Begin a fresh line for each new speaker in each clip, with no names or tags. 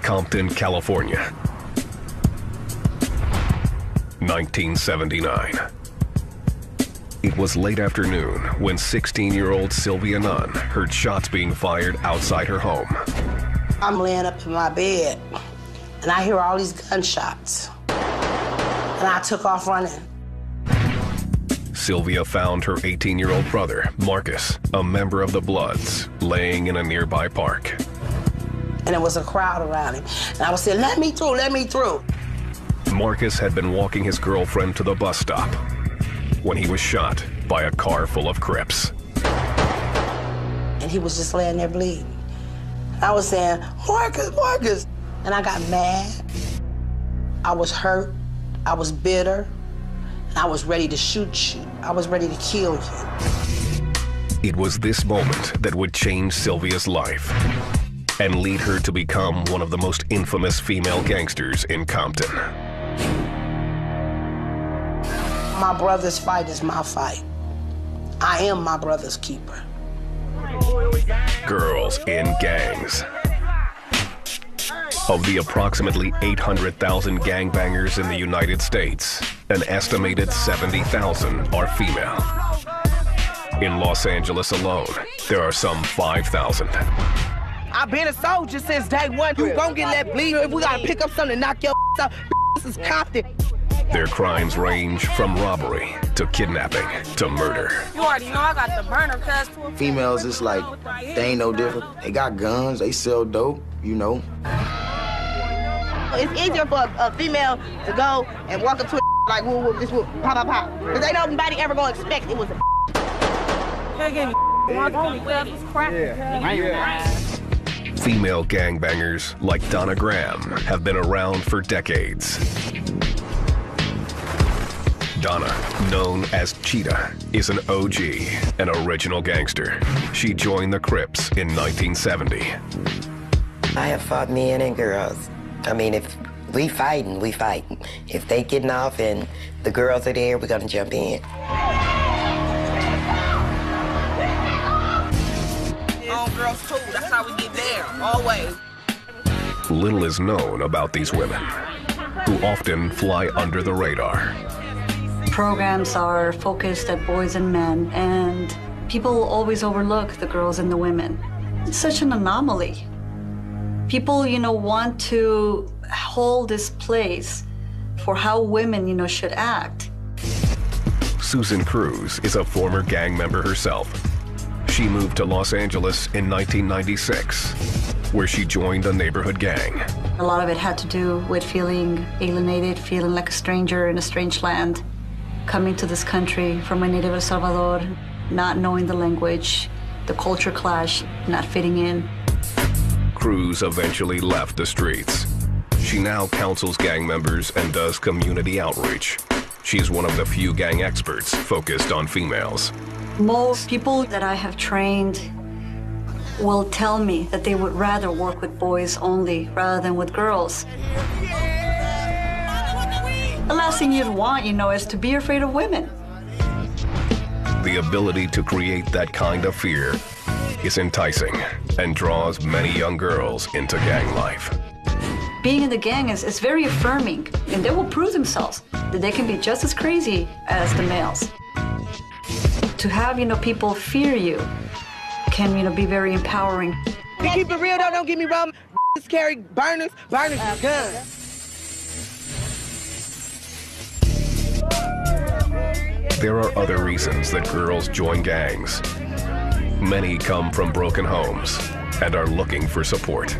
Compton, California. 1979. It was late afternoon when 16-year-old Sylvia Nunn heard shots being fired outside her home.
I'm laying up in my bed, and I hear all these gunshots. And I took off running.
Sylvia found her 18-year-old brother, Marcus, a member of the Bloods, laying in a nearby park.
And there was a crowd around him. And I was saying, let me through, let me through.
Marcus had been walking his girlfriend to the bus stop when he was shot by a car full of Crips.
And he was just laying there bleeding. I was saying, Marcus, Marcus. And I got mad. I was hurt. I was bitter. And I was ready to shoot you. I was ready to kill you.
It was this moment that would change Sylvia's life and lead her to become one of the most infamous female gangsters in Compton.
My brother's fight is my fight. I am my brother's keeper.
Girls in gangs. Of the approximately 800,000 gangbangers in the United States, an estimated 70,000 are female. In Los Angeles alone, there are some 5,000.
I've been a soldier since day one. You gon' get let bleed. If we gotta pick up something to knock your out, this is Compton.
Their crimes range from robbery to kidnapping to murder.
You already know I got the burner, cuz.
Females, it's like, they ain't no different. They got guns, they sell dope, you know.
It's easier for a female to go and walk up to a like, whoop, whoop, this whoop, pop, pop, pop. Because ain't nobody ever gonna expect it was a
They gave me one only cuz was cracking.
Female gangbangers like Donna Graham have been around for decades. Donna, known as Cheetah, is an OG, an original gangster. She joined the Crips in 1970.
I have fought men and girls. I mean, if we fighting, we fighting. If they getting off and the girls are there, we're gonna jump in.
on girls too. That's how we get there, always.
Little is known about these women, who often fly under the radar.
Programs are focused at boys and men, and people always overlook the girls and the women. It's such an anomaly. People, want to hold this place for how women, should act.
Susan Cruz is a former gang member herself. She moved to Los Angeles in 1996, where she joined a neighborhood gang.
A lot of it had to do with feeling alienated, feeling like a stranger in a strange land, coming to this country from my native El Salvador, not knowing the language, the culture clash, not fitting in.
Cruz eventually left the streets. She now counsels gang members and does community outreach. She's one of the few gang experts focused on females.
Most people that I have trained will tell me that they would rather work with boys only rather than with girls. The last thing you'd want, is to be afraid of women.
The ability to create that kind of fear is enticing and draws many young girls into gang life.
Being in the gang is very affirming, and they will prove themselves that they can be just as crazy as the males. To have, people fear you can, be very empowering.
To keep it real though, don't get me wrong, carry burners and guns.
There are other reasons that girls join gangs. Many come from broken homes and are looking for support.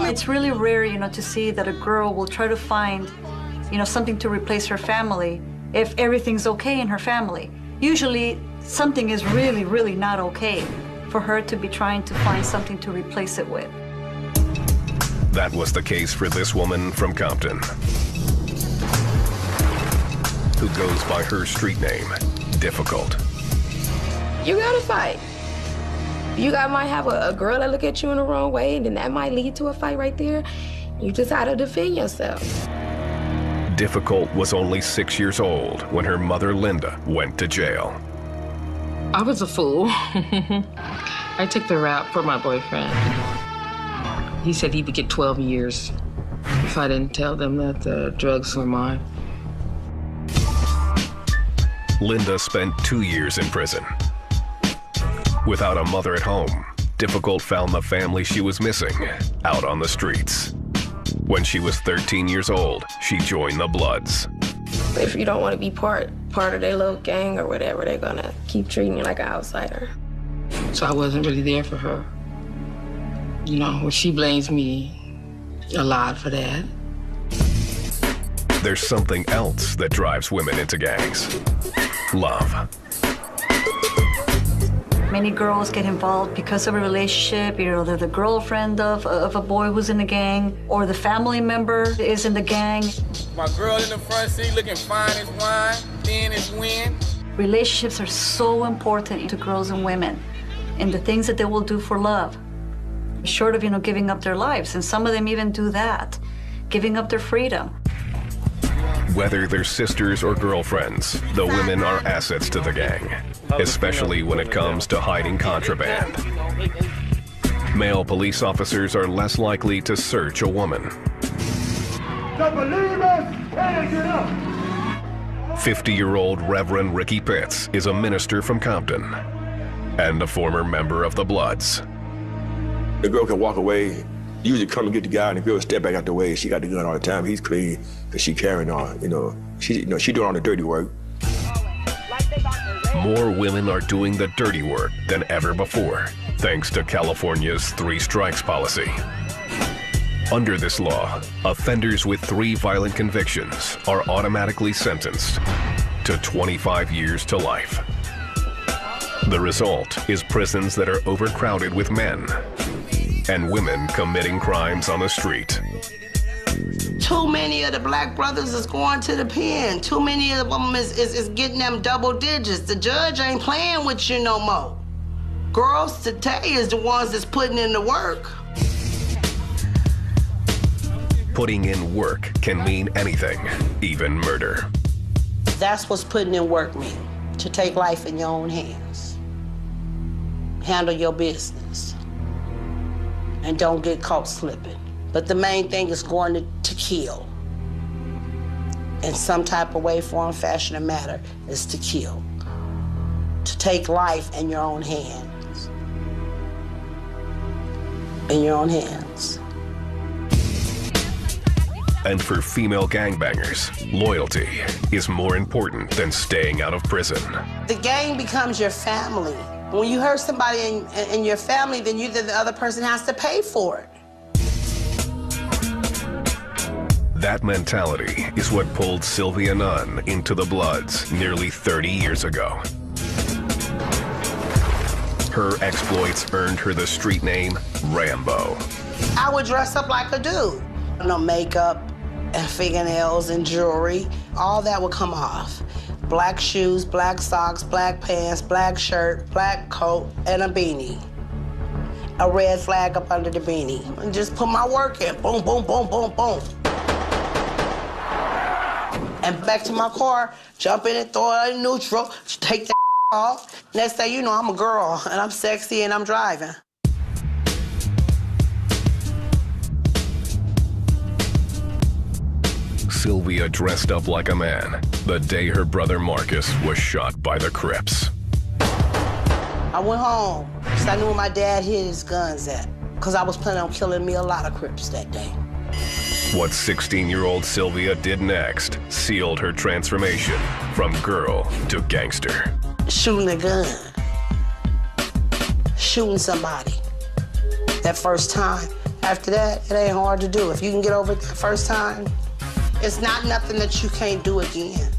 It's really rare, to see that a girl will try to find, something to replace her family if everything's okay in her family. Usually, something is really, really not okay for her to be trying to find something to replace it with.
That was the case for this woman from Compton, who goes by her street name, Difficult.
You gotta fight. You might have a girl that look at you in the wrong way, and then that might lead to a fight right there. You just had to defend yourself.
Difficult was only 6 years old when her mother, Linda, went to jail.
I was a fool. I took the rap for my boyfriend. He said he would get 12 years if I didn't tell them that the drugs were mine.
Linda spent 2 years in prison. Without a mother at home, Difficult found the family she was missing out on the streets. When she was 13 years old, she joined the Bloods.
If you don't want to be part of their little gang or whatever, they're gonna keep treating you like an outsider.
So I wasn't really there for her. You know, well, she blames me a lot for that.
There's something else that drives women into gangs. Love.
Many girls get involved because of a relationship. You know, they're the girlfriend of a boy who's in the gang, or the family member is in the gang.
My girl in the front seat looking fine as wine, thin as wind.
Relationships are so important to girls and women, and the things that they will do for love, short of, you know, giving up their lives. And some of them even do that, giving up their freedom.
Whether they're sisters or girlfriends, the women are assets to the gang, especially when it comes to hiding contraband. Male police officers are less likely to search a woman. 50-year-old Reverend Ricky Pitts is a minister from Compton and a former member of the Bloods.
The girl can walk away, usually come and get the guy, and the girl step back out the way. She got the gun all the time. He's clean because she carrying on. She doing all the dirty work.
More women are doing the dirty work than ever before, thanks to California's 3 strikes policy. Under this law, offenders with 3 violent convictions are automatically sentenced to 25 years to life. The result is prisons that are overcrowded with men and women committing crimes on the street.
Too many of the black brothers is going to the pen. Too many of them is getting them double digits. The judge ain't playing with you no more. Girls today is the ones that's putting in the work.
Putting in work can mean anything, even murder.
That's what's putting in work mean, to take life in your own hands. Handle your business. And don't get caught slipping. But the main thing is going to kill. In some type of way, form, fashion, or matter, is to kill. To take life in your own hands. In your own hands.
And for female gangbangers, loyalty is more important than staying out of prison.
The gang becomes your family. When you hurt somebody in your family, then the other person has to pay for it.
That mentality is what pulled Sylvia Nunn into the Bloods nearly 30 years ago. Her exploits earned her the street name Rambo.
I would dress up like a dude. No makeup and fingernails and jewelry. All that would come off. Black shoes, black socks, black pants, black shirt, black coat, and a beanie. A red flag up under the beanie. And just put my work in. Boom, boom, boom, boom, boom. And back to my car, jump in and throw it in neutral, take that off. Next thing you know, I'm a girl, and I'm sexy, and I'm driving.
Sylvia dressed up like a man the day her brother Marcus was shot by the Crips.
I went home, because I knew where my dad hid his guns at, because I was planning on killing me a lot of Crips that day.
What 16-year-old Sylvia did next sealed her transformation from girl to gangster.
Shooting a gun. Shooting somebody. That first time. After that, it ain't hard to do. If you can get over it that first time, it's not nothing that you can't do again.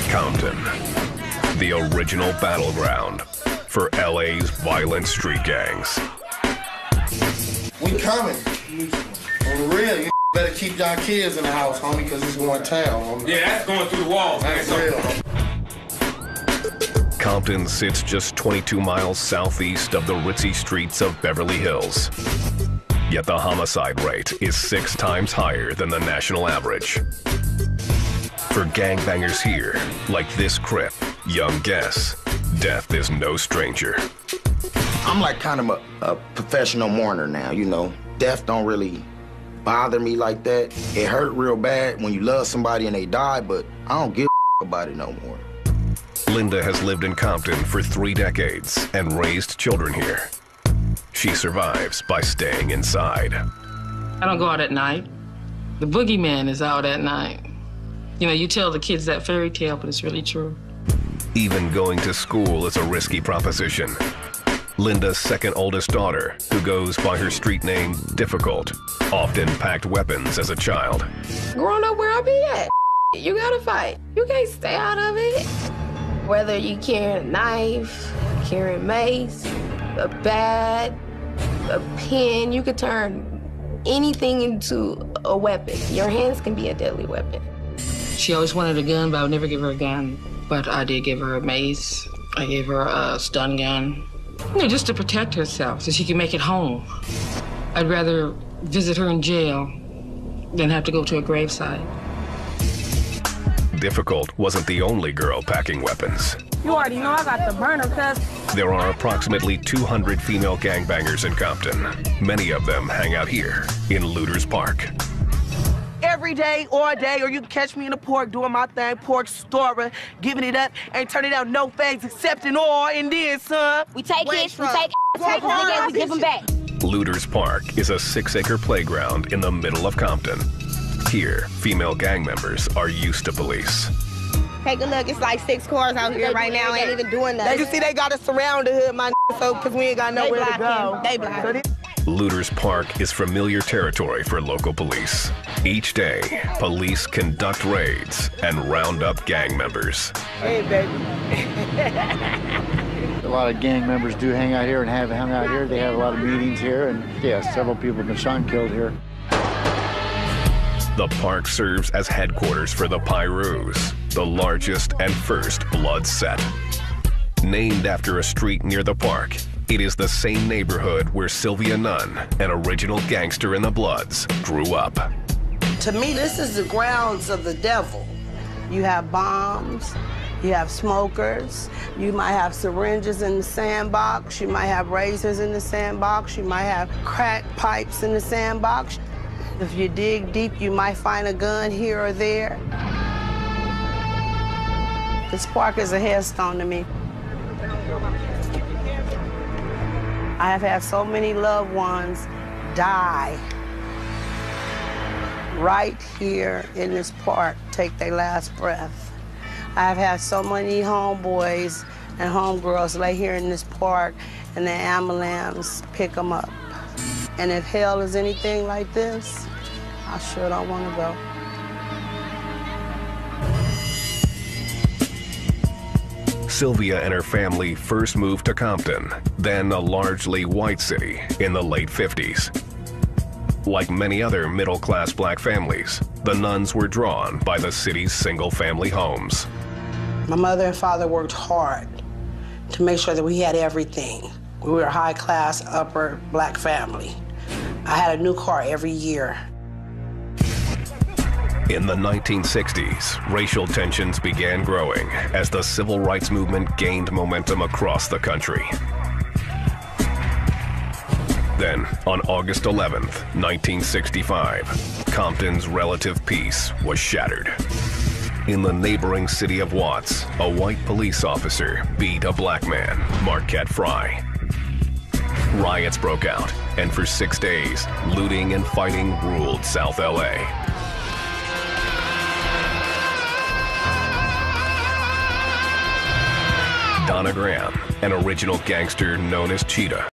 Compton, the original battleground for LA's violent street gangs.
We coming. On the real, you better keep y'all kids in the house, homie, because it's going town, homie.
Yeah, that's going through the walls.
That's real.
Compton sits just 22 miles southeast of the ritzy streets of Beverly Hills. Yet the homicide rate is 6 times higher than the national average. For gangbangers here, like this Crip, young Guess, death is no stranger.
I'm like kind of a professional mourner now, you know. Death don't really bother me like that. It hurt real bad when you love somebody and they die, but I don't give a about it no more.
Linda has lived in Compton for 3 decades and raised children here. She survives by staying inside.
I don't go out at night. The boogeyman is out at night. You know, you tell the kids that fairy tale, but it's really true.
Even going to school is a risky proposition. Linda's second oldest daughter, who goes by her street name Difficult, often packed weapons as a child.
Growing up where I be at, you gotta fight. You can't stay out of it. Whether you carrying a knife, carrying mace, a bat, a pen, you could turn anything into a weapon. Your hands can be a deadly weapon.
She always wanted a gun, but I would never give her a gun. But I did give her a mace. I gave her a stun gun. You know, just to protect herself so she could make it home. I'd rather visit her in jail than have to go to a graveside.
Difficult wasn't the only girl packing weapons.
You already know I got the burner, cuz.
There are approximately 200 female gangbangers in Compton. Many of them hang out here in Looters Park.
Every day, all day, or you can catch me in the park doing my thing, pork story, giving it up, ain't turning out no things except in all, and then, son.
We take it, we give them back.
Looters Park is a 6-acre playground in the middle of Compton. Here, female gang members are used to police.
Take a look, it's like 6 cars out here right now, ain't even doing nothing. You see, they got us surround the hood, my so, because we ain't got nowhere to go. They block.
Looters Park is familiar territory for local police. Each day, police conduct raids and round up gang members.
Hey, baby.
A lot of gang members do hang out here and have hung out here. They have a lot of meetings here, and yeah, several people have been shot and killed here.
The park serves as headquarters for the Pyroos, the largest and first blood set. Named after a street near the park, it is the same neighborhood where Sylvia Nunn, an original gangster in the Bloods, grew up.
To me, this is the grounds of the devil. You have bombs, you have smokers, you might have syringes in the sandbox, you might have razors in the sandbox, you might have crack pipes in the sandbox. If you dig deep, you might find a gun here or there. This park is a headstone to me. I have had so many loved ones die right here in this park, take their last breath. I have had so many homeboys and homegirls lay here in this park and the ambulance pick them up. And if hell is anything like this, I sure don't want to go.
Sylvia and her family first moved to Compton, then a largely white city, in the late 50s. Like many other middle-class black families, the Nunns were drawn by the city's single-family homes.
My mother and father worked hard to make sure that we had everything. We were a high-class, upper black family. I had a new car every year.
In the 1960s, racial tensions began growing as the civil rights movement gained momentum across the country. Then, on August 11th, 1965, Compton's relative peace was shattered. In the neighboring city of Watts, a white police officer beat a black man, Marquette Fry. Riots broke out, and for 6 days, looting and fighting ruled South LA. Donna Graham, an original gangster known as Cheetah,